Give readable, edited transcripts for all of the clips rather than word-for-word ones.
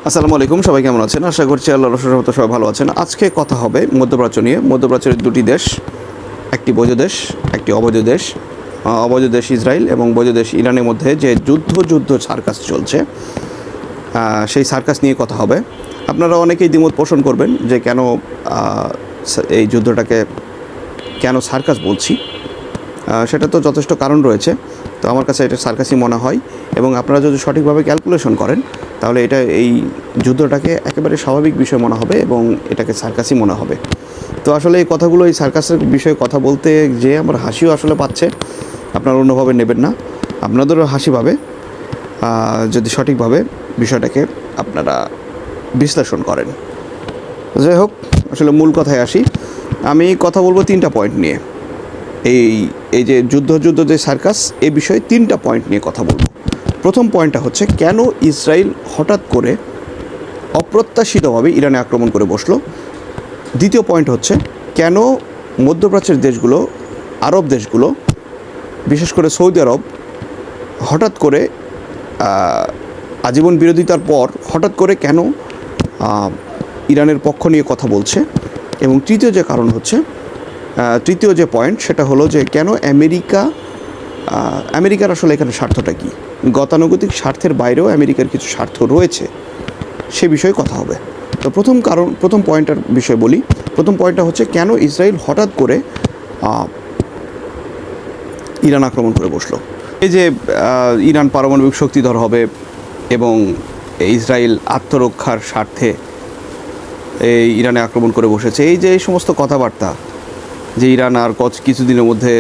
আসসালামু আলাইকুম, সবাই কেমন আছেন? আশা করছি আল্লাহর রহমতে সবাই ভালো আছেন। আজকে কথা হবে মধ্যপ্রাচ্য নিয়ে। মধ্যপ্রাচ্যের দুটি দেশ, একটি বৈধ দেশ, একটি অবৈধ দেশ। অবৈধ দেশ ইসরায়েল এবং বৈধ দেশ ইরানের মধ্যে যে যুদ্ধ সার্কাস চলছে, সেই সার্কাস নিয়ে কথা হবে। আপনারা অনেকেই দ্বিমত পোষণ করবেন যে কেন এই যুদ্ধটাকে কেন সার্কাস বলছি। সেটা তো যথেষ্ট কারণ রয়েছে। তো আমার কাছে এটা সার্কাসই মনে হয়, এবং আপনারা যদি সঠিকভাবে ক্যালকুলেশন করেন তাহলে এটা এই যুদ্ধটাকে একেবারে স্বাভাবিক বিষয় মনে হবে এবং এটাকে সার্কাসই মনে হবে। তো আসলে এই কথাগুলো, এই সার্কাসের বিষয়ে কথা বলতে যে আমার হাসিও আসলে পাচ্ছে। আপনারা অন্যভাবে নেবেন না, আপনাদেরও হাসি পাবে যদি সঠিকভাবে বিষয়টাকে আপনারা বিশ্লেষণ করেন। যাই হোক, আসলে মূল কথায় আসি। আমি কথা বলবো 3টা পয়েন্ট নিয়ে। এই যে যুদ্ধ যে সার্কাস, এই বিষয়ে 3টা পয়েন্ট নিয়ে কথা বলবো। প্রথম পয়েন্টটা হচ্ছে কেন ইসরায়েল হঠাৎ করে অপ্রত্যাশিতভাবে ইরানে আক্রমণ করে বসলো। দ্বিতীয় পয়েন্ট হচ্ছে কেন মধ্যপ্রাচ্যের দেশগুলো, আরব দেশগুলো, বিশেষ করে সৌদি আরব হঠাৎ করে আজীবন বিরোধিতার পর হঠাৎ করে কেন ইরানের পক্ষ নিয়ে কথা বলছে। এবং তৃতীয় যে কারণ হচ্ছে, তৃতীয় যে পয়েন্ট সেটা হলো যে কেন আমেরিকার আসলে এখানে স্বার্থটা কী। গতানুগতিক স্বার্থের বাইরেও আমেরিকার কিছু স্বার্থ রয়েছে, সে বিষয়ে কথা হবে। তো প্রথম পয়েন্টটার বিষয় বলি। প্রথম পয়েন্টটা হচ্ছে কেন ইসরায়েল হঠাৎ করে ইরান আক্রমণ করে বসলো। এই যে ইরান পারমাণবিক শক্তিধর হবে এবং ইসরায়েল আত্মরক্ষার স্বার্থে এই ইরানে আক্রমণ করে বসেছে, এই যে এই সমস্ত কথাবার্তা যে ইরান আর কিছুদিনের মধ্যে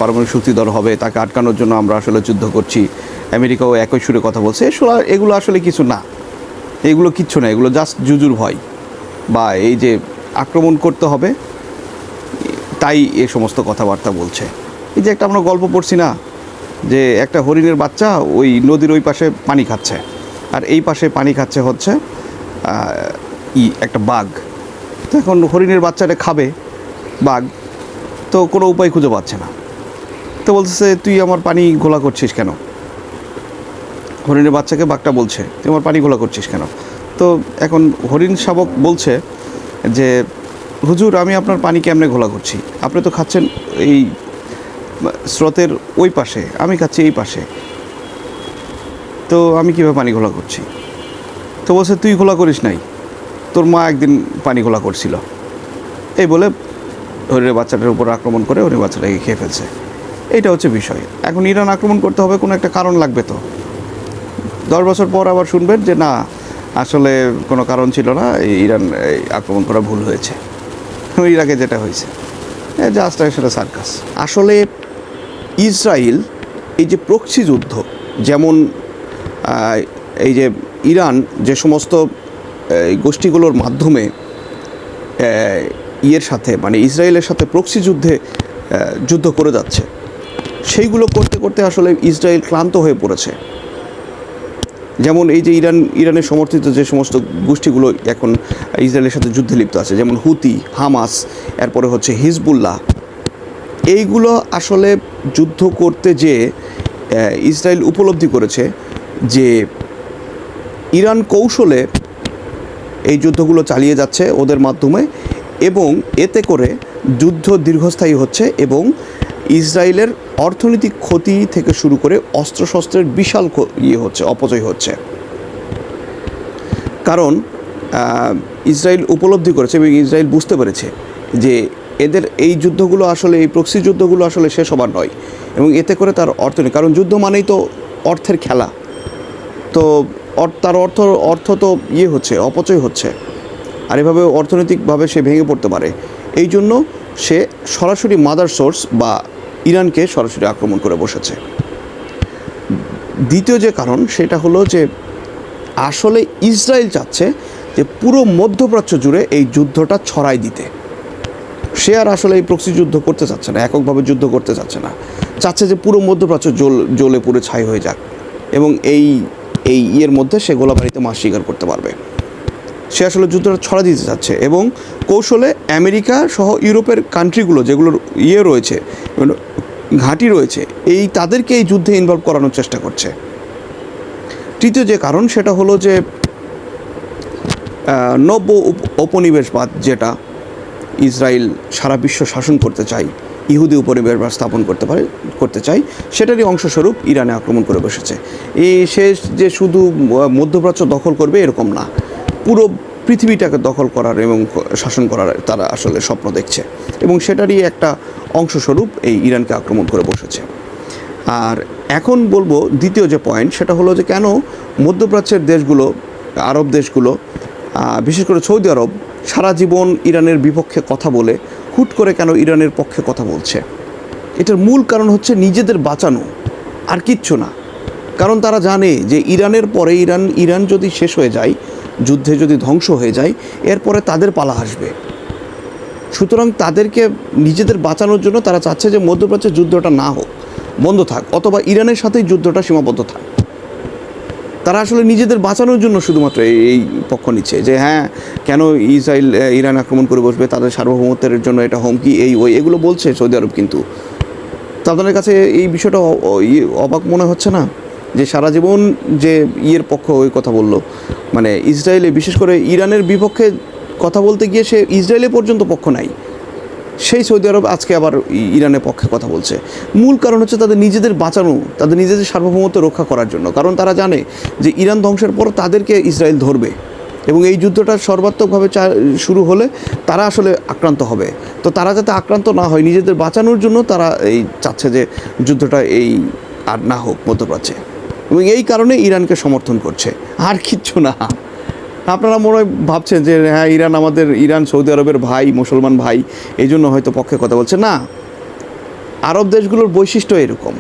পারমাণবিক শক্তিধর হবে, তাকে আটকানোর জন্য আমরা আসলে যুদ্ধ করছি, আমেরিকাও একই সুরে কথা বলছে, এগুলো আসলে কিছু না, এগুলো কিচ্ছু না, এগুলো জাস্ট জুজুর ভয়, বা এই যে আক্রমণ করতে হবে তাই এই সমস্ত কথাবার্তা বলছে। এই যে একটা আমরা গল্প পড়ছি না, যে একটা হরিণের বাচ্চা ওই নদীর ওই পাশে পানি খাচ্ছে, আর এই পাশে পানি খাচ্ছে হচ্ছে একটা বাঘ। তো এখন হরিণের বাচ্চাটা খাবে বাঘ, তো কোনো উপায় খুঁজে পাচ্ছে না। তো বলতেছে, তুই আমার পানি ঘোলা করছিস কেন? হরিণের বাচ্চাকে বাঘটা বলছে, তুই আমার পানি ঘোলা করছিস কেন? তো এখন হরিণ শাবক বলছে যে, হুজুর, আমি আপনার পানি কেমনে ঘোলা করছি? আপনি তো খাচ্ছেন এই স্রোতের ওই পাশে, আমি খাচ্ছি এই পাশে, তো আমি কীভাবে পানি ঘোলা করছি? তো বলছে, তুই ঘোলা করিস নাই, তোর মা একদিন পানি ঘোলা করছিল। এই বলে হরিণের বাচ্চাটার উপর আক্রমণ করে হরিণের বাচ্চাটাকে খেয়ে ফেলছে। এইটা হচ্ছে বিষয়। এখন ইরান আক্রমণ করতে হবে, কোনো একটা কারণ লাগবে। তো 10 বছর পর আবার শুনবেন যে না, আসলে কোনো কারণ ছিল না, ইরান আক্রমণ করা ভুল হয়েছে। ইরাকে যেটা হয়েছে জাস্ট আসলে সার্কাস। আসলে ইসরায়েল এই যে প্রক্সি যুদ্ধ, যেমন এই যে ইরান যে সমস্ত গোষ্ঠীগুলোর মাধ্যমে মানে ইসরায়েলের সাথে প্রক্সি যুদ্ধ করে যাচ্ছে, সেইগুলো করতে করতে আসলে ইসরায়েল ক্লান্ত হয়ে পড়েছে। যেমন এই যে ইরানের সমর্থিত যে সমস্ত গোষ্ঠীগুলো এখন ইসরায়েলের সাথে যুদ্ধে লিপ্ত আছে, যেমন হুতি, হামাস, এরপরে হচ্ছে হিজবুল্লাহ, এইগুলো আসলে যুদ্ধ করতে যে ইসরায়েল উপলব্ধি করেছে যে ইরান কৌশলে এই যুদ্ধগুলো চালিয়ে যাচ্ছে ওদের মাধ্যমে, এবং এতে করে যুদ্ধ দীর্ঘস্থায়ী হচ্ছে এবং ইসরায়েলের অর্থনৈতিক ক্ষতি থেকে শুরু করে অস্ত্রশস্ত্রের বিশাল অপচয় হচ্ছে। কারণ ইসরায়েল উপলব্ধি করেছে এবং ইসরায়েল বুঝতে পেরেছে যে এদের এই যুদ্ধগুলো আসলে, এই প্রক্সি যুদ্ধগুলো আসলে শেষ হবার নয়, এবং এতে করে তার অর্থনীতি, কারণ যুদ্ধ মানেই তো অর্থের খেলা, তো তার অর্থ তো হচ্ছে, অপচয় হচ্ছে, আর এভাবে অর্থনৈতিকভাবে সে ভেঙে পড়তে পারে। এই জন্য সে সরাসরি মাদার সোর্স বা ইরানকে সরাসরি আক্রমণ করে বসেছে। দ্বিতীয় যে কারণ সেটা হলো যে আসলে ইসরায়েল চাচ্ছে যে পুরো মধ্যপ্রাচ্য জুড়ে এই যুদ্ধটা ছড়াই দিতে। সে আর আসলে এই প্রক্সি যুদ্ধ করতে চাচ্ছে না, এককভাবে যুদ্ধ করতে চাচ্ছে না, চাচ্ছে যে পুরো মধ্যপ্রাচ্য জ্বলে পুরো ছাই হয়ে যাক, এবং এর মধ্যে সে গোলাবাড়িতে মাছ শিকার করতে পারবে। সে আসলে যুদ্ধটা ছড়া দিতে চাচ্ছে, এবং কৌশলে আমেরিকা সহ ইউরোপের কান্ট্রিগুলো যেগুলোর রয়েছে, ঘাঁটি রয়েছে, তাদেরকে এই যুদ্ধে ইনভলভ করানোর চেষ্টা করছে। তৃতীয় যে কারণ সেটা হলো যে নব্য উপনিবেশবাদ যেটা ইসরায়েল সারা বিশ্ব শাসন করতে চায়, ইহুদি উপনিবেশবাদ স্থাপন করতে চায়, সেটারই অংশস্বরূপ ইরানে আক্রমণ করে বসেছে। এই শেষ যে শুধু মধ্যপ্রাচ্য দখল করবে এরকম না, পুরো পৃথিবীটাকে দখল করার এবং শাসন করার তারা আসলে স্বপ্ন দেখছে, এবং সেটারই একটা অংশস্বরূপ এই ইরানকে আক্রমণ করে বসেছে। আর এখন বলবো দ্বিতীয় যে পয়েন্ট, সেটা হলো যে কেন মধ্যপ্রাচ্যের দেশগুলো, আরব দেশগুলো, বিশেষ করে সৌদি আরব সারা জীবন ইরানের বিপক্ষে কথা বলে হুট করে কেন ইরানের পক্ষে কথা বলছে। এটার মূল কারণ হচ্ছে নিজেদের বাঁচানো, আর কিচ্ছু না। কারণ তারা জানে যে ইরানের পরে ইরান যদি শেষ হয়ে যায়, যুদ্ধে যদি ধ্বংস হয়ে যায়, এরপরে তাদের পালা আসবে। সুতরাং তাদেরকে নিজেদের বাঁচানোর জন্য তারা চাচ্ছে যে মধ্যপ্রাচ্যের যুদ্ধটা না হোক, বন্ধ থাক, অথবা ইরানের সাথেই যুদ্ধটা সীমাবদ্ধ থাক। তারা আসলে নিজেদের বাঁচানোর জন্য শুধুমাত্র এই পক্ষ নিচ্ছে যে হ্যাঁ, কেন ইরান আক্রমণ করে বসবে, তাদের সার্বভৌমত্বের জন্য এটা হুমকি, এগুলো বলছে সৌদি আরব। কিন্তু তাদের কাছে এই বিষয়টা অবাক মনে হচ্ছে না যে সারা জীবন যে পক্ষ ওই কথা বললো, মানে ইসরায়েলে, বিশেষ করে ইরানের বিপক্ষে কথা বলতে গিয়ে সে ইসরায়েলে পর্যন্ত পক্ষ নাই, সেই সৌদি আরব আজকে আবার ইরানের পক্ষে কথা বলছে। মূল কারণ হচ্ছে তাদের নিজেদের বাঁচানো, তাদের নিজেদের সার্বভৌমত্ব রক্ষা করার জন্য। কারণ তারা জানে যে ইরান ধ্বংসের পর তাদেরকে ইসরায়েল ধরবে, এবং এই যুদ্ধটা সর্বাত্মকভাবে শুরু হলে তারা আসলে আক্রান্ত হবে। তো তারা যাতে আক্রান্ত না হয়, নিজেদের বাঁচানোর জন্য তারা চাচ্ছে যে যুদ্ধটা আর না হোক মধ্যপ্রাচ্যে, এবং এই কারণে ইরানকে সমর্থন করছে, আর কিচ্ছু না। আপনারা মনে হয় ভাবছেন যে হ্যাঁ, ইরান সৌদি আরবের ভাই, মুসলমান ভাই, এই জন্য হয়তো পক্ষে কথা বলছে না। আরব দেশগুলোর বৈশিষ্ট্য এরকম,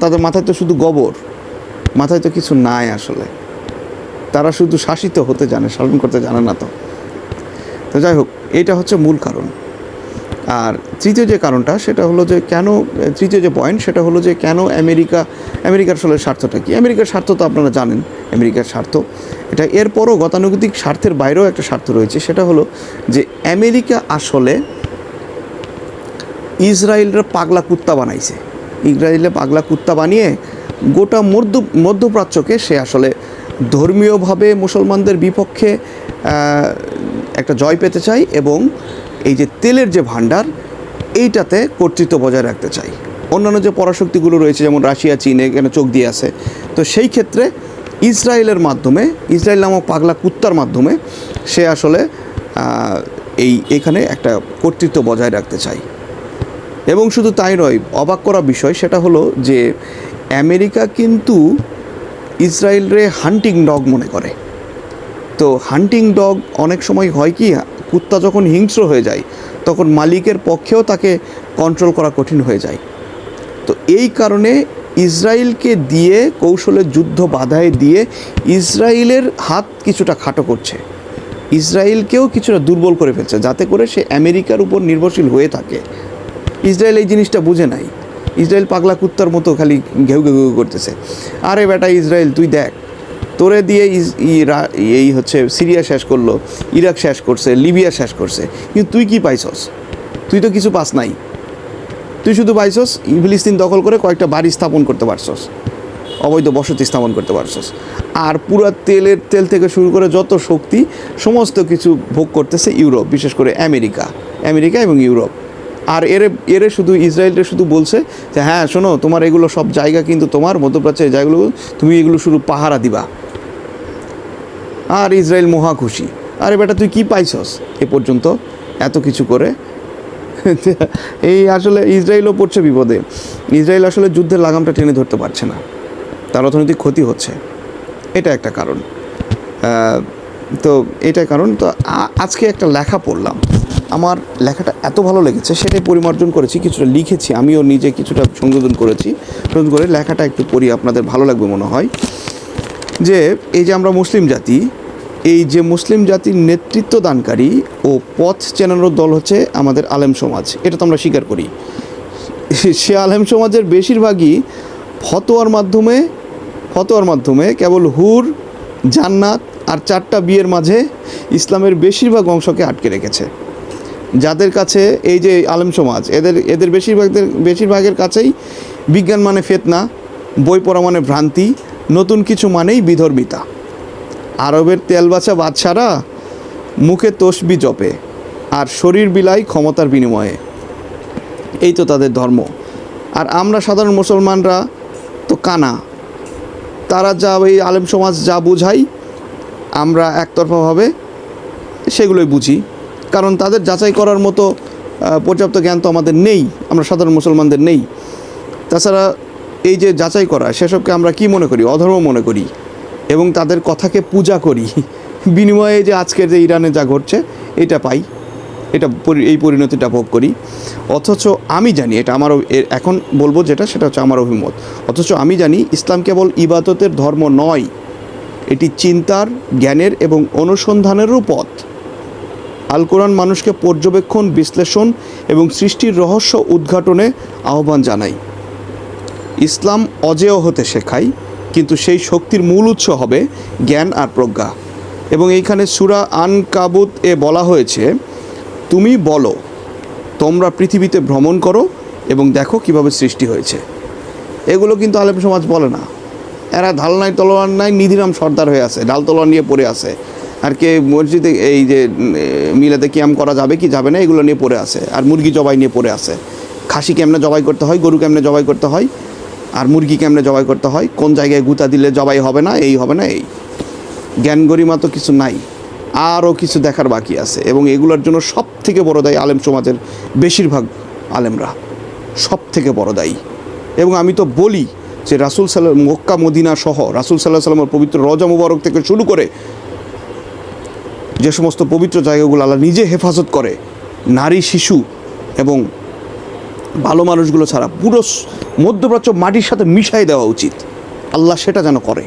তাদের মাথায় তো শুধু গোবর, মাথায় তো কিছু নাই আসলে। তারা শুধু শাসিত হতে জানে, শাসন করতে জানে না। তো যাই হোক, এটা হচ্ছে মূল কারণ। আর তৃতীয় যে কারণটা, সেটা হলো যে কেন, তৃতীয় যে পয়েন্ট, সেটা হলো যে কেন আমেরিকার আসলে স্বার্থটা কী। আমেরিকার স্বার্থ তো আপনারা জানেন, আমেরিকার স্বার্থ এটা। এরপরও গতানুগতিক স্বার্থের বাইরেও একটা স্বার্থ রয়েছে, সেটা হলো যে আমেরিকা আসলে ইসরায়েলের পাগলা কুত্তা বানাইছে। ইসরায়েলে পাগলা কুত্তা বানিয়ে গোটা মধ্যপ্রাচ্যকে সে আসলে ধর্মীয়ভাবে মুসলমানদের বিপক্ষে একটা জয় পেতে চায়, এবং এই যে তেলের যে ভাণ্ডার, এইটাতে কর্তৃত্ব বজায় রাখতে চাই। অন্যান্য যে পরাশক্তিগুলো রয়েছে, যেমন রাশিয়া, চীন, এখানে চোখ দিয়ে আছে। তো সেই ক্ষেত্রে ইসরায়েলের মাধ্যমে, ইসরায়েল নামক পাগলা কুত্তার মাধ্যমে সে আসলে এখানে একটা কর্তৃত্ব বজায় রাখতে চাই। এবং শুধু তাই নয়, অবাক করা বিষয় সেটা হলো যে আমেরিকা কিন্তু ইসরায়েলরে হান্টিং ডগ মনে করে। তো হান্টিং ডগ অনেক সময় হয় কি, কুত্তা যখন হিংস্র হয়ে যায় তখন মালিকের পক্ষেও তাকে কন্ট্রোল করা কঠিন হয়ে যায়। তো এই কারণে ইসরায়েলকে দিয়ে কৌশলে যুদ্ধ বাধায় দিয়ে ইসরায়েলের হাত কিছুটা খাটো করছে, ইসরায়েলকেও কিছুটা দুর্বল করে ফেলছে, যাতে করে সে আমেরিকার উপর নির্ভরশীল হয়ে থাকে। ইসরায়েল এই জিনিসটা বুঝে নাই। ইসরায়েল পাগলা কুত্তার মতো খালি ঘেউ ঘেউ করতেছে, আরে বেটা ইসরায়েল তুই দেখ, তোরে দিয়ে সিরিয়া শেষ করলো, ইরাক শেষ করছে, লিবিয়া শেষ করছে, কিন্তু তুই কি পাইছস? তুই তো কিছু পাস নাই। তুই শুধু পাইছস ফিলিস্তিন দখল করে কয়েকটা বাড়ি স্থাপন করতে পারছস, অবৈধ বসতি স্থাপন করতে পারছস। আর পুরো তেল থেকে শুরু করে যত শক্তি সমস্ত কিছু ভোগ করতেছে ইউরোপ, বিশেষ করে আমেরিকা এবং ইউরোপ। আর এরে শুধু ইসরায়েলটা শুধু বলছে যে হ্যাঁ শোনো, তোমার এগুলো সব জায়গা কিন্তু তোমার, মধ্যপ্রাচ্যের জায়গাগুলো তুমি এগুলো শুধু পাহারা দিবা। আর ইসরায়েল মহা খুশি। আরে বেটা তুই কি পাইছস এ পর্যন্ত এত কিছু করে? আসলে ইসরায়েলও পড়ছে বিপদে। ইসরায়েল আসলে যুদ্ধের লাগামটা টেনে ধরতে পারছে না, তার অর্থনৈতিক ক্ষতি হচ্ছে। এটা একটা কারণ। তো এটাই কারণ। তো আজকে একটা লেখা পড়লাম, আমার লেখাটা এত ভালো লেগেছে, সেটাই পরিমার্জন করেছি, কিছুটা লিখেছি, আমিও নিজে কিছুটা সংশোধন করে লেখাটা একটু পড়ি, আপনাদের ভালো লাগবে মনে হয়। যে এই যে আমরা মুসলিম জাতি, এই যে মুসলিম জাতির নেতৃত্ব দানকারী ও পথ চেনানোর দল হচ্ছে আমাদের আলেম সমাজ, এটা তো আমরা স্বীকার করি। সে আলেম সমাজের বেশিরভাগই ফতোয়ার মাধ্যমে কেবল হুর, জান্নাত আর 4টা বিয়ের মাঝে ইসলামের বেশিরভাগ অংশকে আটকে রেখেছে। যাদের কাছে এই যে আলেম সমাজ, এদের বেশিরভাগের কাছেই বিজ্ঞান মানে ফেতনা, বই পড়া মানে ভ্রান্তি, নতুন কিছু মানেই বিধর্মিতা। আরবের তেলবাচা বাদশারা মুখে তসবি জপে, আর শরীর বিলায় ক্ষমতার বিনিময়ে। এই তো তাদের ধর্ম। আর আমরা সাধারণ মুসলমানরা তো কানা, তারা যা ওই আলেম সমাজ যা বুঝাই আমরা একতরফাভাবে সেগুলোই বুঝি, কারণ তাদের যাচাই করার মতো পর্যাপ্ত জ্ঞান তো আমাদের নেই, আমরা সাধারণ মুসলমানদের নেই। তাছাড়া এই যে যাচাই করা, সেসবকে আমরা কি মনে করি? অধর্ম মনে করি এবং তাদের কথাকে পূজা করি। বিনিময়ে যে আজকের যে ইরানে যা ঘটছে এটা পাই, এই পরিণতিটা ভোগ করি। অথচ আমি জানি, এটা আমার এখন বলবো যেটা, সেটা হচ্ছে আমার অভিমত। অথচ আমি জানি ইসলাম কেবল ইবাদতের ধর্ম নয়, এটি চিন্তার, জ্ঞানের এবং অনুসন্ধানেরও পথ। আল কোরআন মানুষকে পর্যবেক্ষণ, বিশ্লেষণ এবং সৃষ্টির রহস্য উদ্ঘাটনে আহ্বান জানায়। ইসলাম অজেয় হতে শেখায়, কিন্তু সেই শক্তির মূল উৎস হবে জ্ঞান আর প্রজ্ঞা। এবং এইখানে সূরা আনকাবুত বলা হয়েছে, তুমি বলো তোমরা পৃথিবীতে ভ্রমণ করো এবং দেখো কিভাবে সৃষ্টি হয়েছে। এগুলো কিন্তু আলেম সমাজ বলে না। এরা ঢাল নাই তলোয়ার নাই, নিধিরাম সর্দার হয়ে আছে, ঢাল তলোয়ার নিয়ে পড়ে আছে। আর কে মসজিদে এই যে মিলাদে কিয়াম করা যাবে কি যাবে না এগুলো নিয়ে পড়ে আছে, আর মুরগি জবাই নিয়ে পড়ে আছে। খাসি কেমনে জবাই করতে হয়, গরু কেমনে জবাই করতে হয়, আর মুরগি কেমনে জবাই করতে হয়, কোন জায়গায় গুঁতা দিলে জবাই হবে না, এই হবে না, এই জ্ঞান গরিমা তো কিছু নাই, আরও কিছু দেখার বাকি আছে। এবং এগুলোর জন্য সব থেকে বড় দায়ী আলেম সমাজের বেশিরভাগ আলেমরা, সব থেকে বড় দায়ী। এবং আমি তো বলি যে রাসূল সাল্লাল্লাহু মক্কা মদিনা সহ রাসূল সাল্লাল্লাহু আলাইহি ওয়াসাল্লামের পবিত্র রওজা মুবারক থেকে শুরু করে যে সমস্ত পবিত্র জায়গাগুলো আল্লাহ নিজে হেফাজত করে, নারী, শিশু এবং ভালো মানুষগুলো ছাড়া পুরো মধ্যপ্রাচ্য মাটির সাথে মিশাই দেওয়া উচিত। আল্লাহ সেটা যেন করে।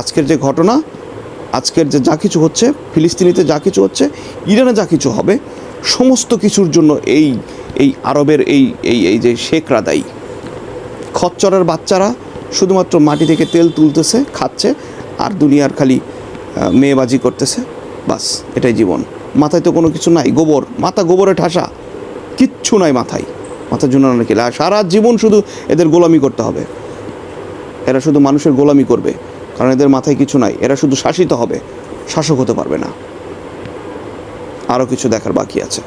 আজকের যে ঘটনা, আজকের যে যা কিছু হচ্ছে, ফিলিস্তিনিতে যা কিছু হচ্ছে, ইরানে যা কিছু হবে, সমস্ত কিছুর জন্য এই আরবের এই যে শেখরা দায়ী। খচ্চরের বাচ্চারা শুধুমাত্র মাটি থেকে তেল তুলতেছে, খাচ্ছে, আর দুনিয়ার খালি মেয়েবাজি করতেছে, বাস এটাই জীবন। মাথায় তো কোনো কিছু নাই, গোবর, মাথা গোবরে ঠাসা, কিচ্ছু নাই মাথায়, মাথার জন্য নাকি সারা জীবন শুধু এদের গোলামি করতে হবে। এরা শুধু মানুষের গোলামি করবে, কারণ এদের মাথায় কিছু নাই। এরা শুধু শাসিত হবে, শাসক হতে পারবে না। আরও কিছু দেখার বাকি আছে।